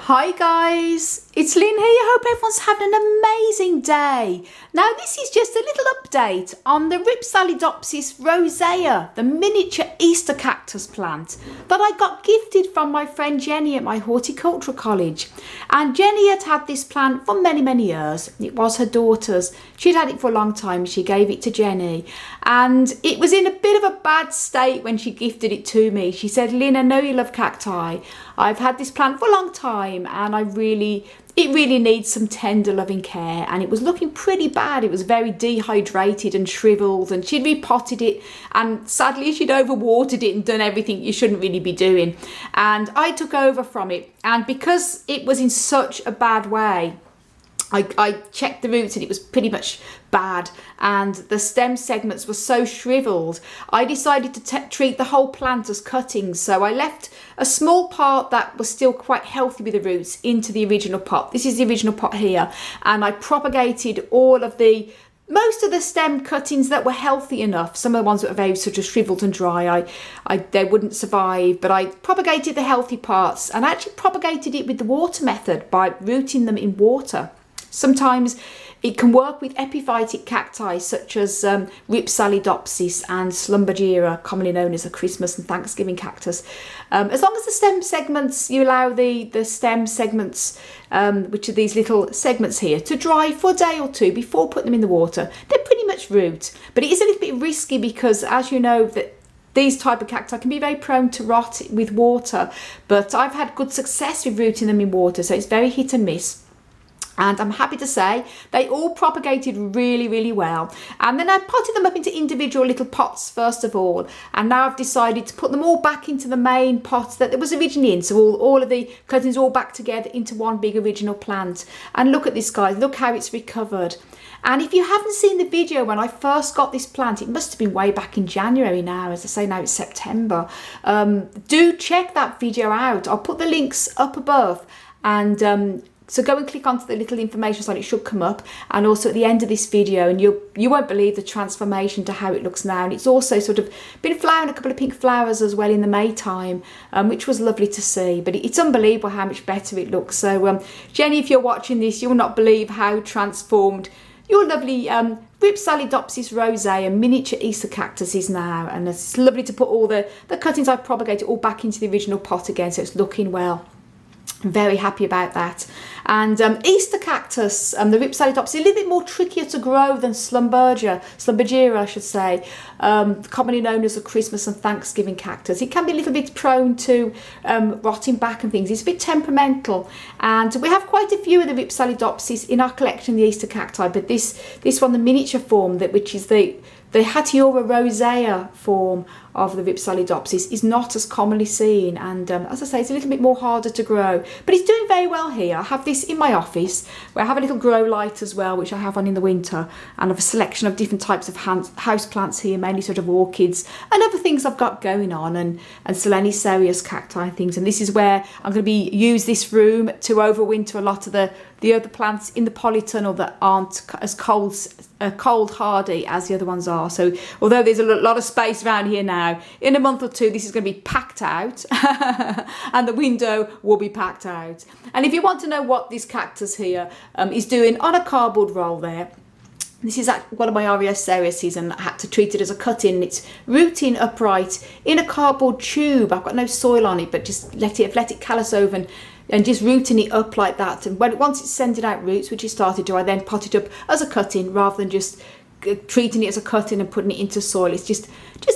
Hi guys, it's Lynn here. I hope everyone's having an amazing day. Now this is just a little update on the Rhipsalidopsis rosea, the miniature Easter cactus plant that I got gifted from my friend Jenny at my horticultural college. And Jenny had this plant for many years. It was her daughter's. She'd had it for a long time. She gave it to Jenny and it was in a bit of a bad state when she gifted it to me. She said, Lynn, I know you love cacti. I've had this plant for a long time and it really needs some tender loving care, and it was looking pretty bad. It was very dehydrated and shriveled, and she'd repotted it and sadly she'd overwatered it and done everything you shouldn't really be doing. And I took over from it, and because it was in such a bad way, I checked the roots and it was pretty much bad, and the stem segments were so shriveled. I decided to treat the whole plant as cuttings, so I left a small part that was still quite healthy with the roots into the original pot. This is the original pot here, and I propagated most of the stem cuttings that were healthy enough. Some of the ones that were very sort of shriveled and dry, they wouldn't survive, but I propagated the healthy parts, and I actually propagated it with the water method by rooting them in water. Sometimes it can work with epiphytic cacti such as Rhipsalidopsis and Schlumbergera, commonly known as the Christmas and Thanksgiving cactus. As long as the stem segments, you allow the stem segments, which are these little segments here, to dry for a day or two before putting them in the water, they pretty much root. But it is a little bit risky because, as you know, that these type of cacti can be very prone to rot with water. But I've had good success with rooting them in water, so it's very hit and miss. And I'm happy to say they all propagated really well. And then I potted them up into individual little pots first of all, and now I've decided to put them all back into the main pot that it was originally in. So all of the cuttings all back together into one big original plant. And look at this, guys, look how it's recovered. And if you haven't seen the video when I first got this plant, it must have been way back in January now. As I say, now it's September. Do check that video out. I'll put the links up above, and so go and click onto the little information sign, it should come up, and also at the end of this video, and you won't believe the transformation to how it looks now. And it's also sort of been flowering a couple of pink flowers as well in the May time, which was lovely to see. But it's unbelievable how much better it looks. So Jenny, if you're watching this, you'll not believe how transformed your lovely Rhipsalidopsis rosea miniature Easter cactus is now. And it's lovely to put all the cuttings I've propagated all back into the original pot again, so it's looking well. I'm very happy about that. And Easter cactus, the Rhipsalidopsis, a little bit more trickier to grow than Schlumbergera, I should say, commonly known as a Christmas and Thanksgiving cactus. It can be a little bit prone to rotting back and things. It's a bit temperamental, and we have quite a few of the Rhipsalidopsis in our collection, the Easter cacti. But this one, the miniature form, which is the Hatiora rosea form of the Rhipsalidopsis, is not as commonly seen, and as I say, it's a little bit more harder to grow, but it's doing very well here. I have this in my office where I have a little grow light as well, which I have on in the winter, and I have a selection of different types of house plants here, mainly sort of orchids and other things I've got going on, and Selenicereus cacti and things. And this is where I'm going to use this room to overwinter a lot of the other plants in the polytunnel that aren't as cold hardy as the other ones are. So although there's a lot of space around here now, in a month or two this is going to be packed out and the window will be packed out. And if you want to know what this cactus here is doing on a cardboard roll there, this is one of my Rosea, and I had to treat it as a cut-in. It's rooting upright in a cardboard tube. I've got no soil on it, but just let it callus over and just rooting it up like that. And once it's sending out roots, which it started to, I then pot it up as a cut-in rather than just treating it as a cut-in and putting it into soil. It's just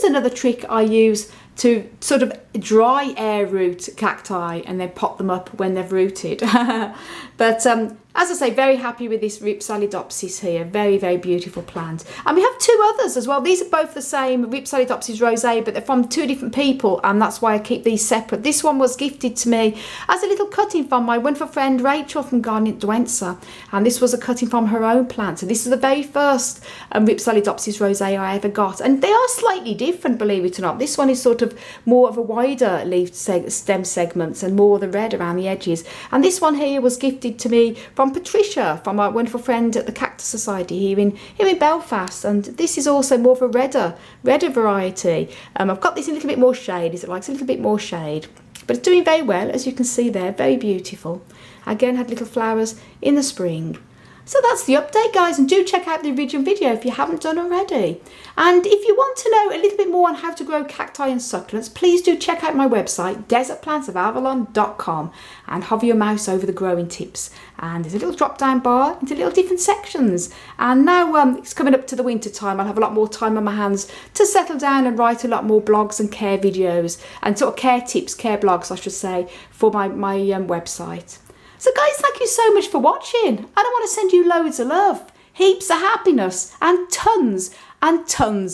another trick I use to sort of dry air root cacti and then pot them up when they've rooted. But as I say, very happy with this Rhipsalidopsis here. Very beautiful plant. And we have two others as well. These are both the same Rhipsalidopsis rosea, but they're from two different people, and that's why I keep these separate. This one was gifted to me as a little cutting from my wonderful friend Rachel from Garden at Dwenser, and this was a cutting from her own plant. So this is the very first Rhipsalidopsis rosea I ever got, and they are slightly different, believe it or not. This one is sort of more of a wider leaf stem segments and more of the red around the edges, and this one here was gifted to me from Patricia, from our wonderful friend at the Cactus Society here in Belfast. And this is also more of a redder variety. I've got this in a little bit more shade, as it likes a little bit more shade. But it's doing very well, as you can see there, very beautiful. Again, had little flowers in the spring. So that's the update, guys, and do check out the original video if you haven't done already. And if you want to know a little bit more on how to grow cacti and succulents, please do check out my website, desertplantsofavalon.com, and hover your mouse over the growing tips. And there's a little drop-down bar into little different sections. And now it's coming up to the winter time. I'll have a lot more time on my hands to settle down and write a lot more blogs and care videos, and sort of care tips, care blogs, I should say, for my website. So guys, thank you so much for watching, and I want to send you loads of love, heaps of happiness, and tons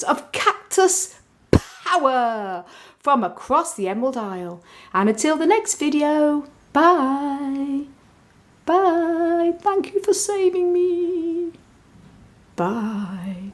of cactus power from across the Emerald Isle. And until the next video, bye. Bye. Thank you for saving me. Bye.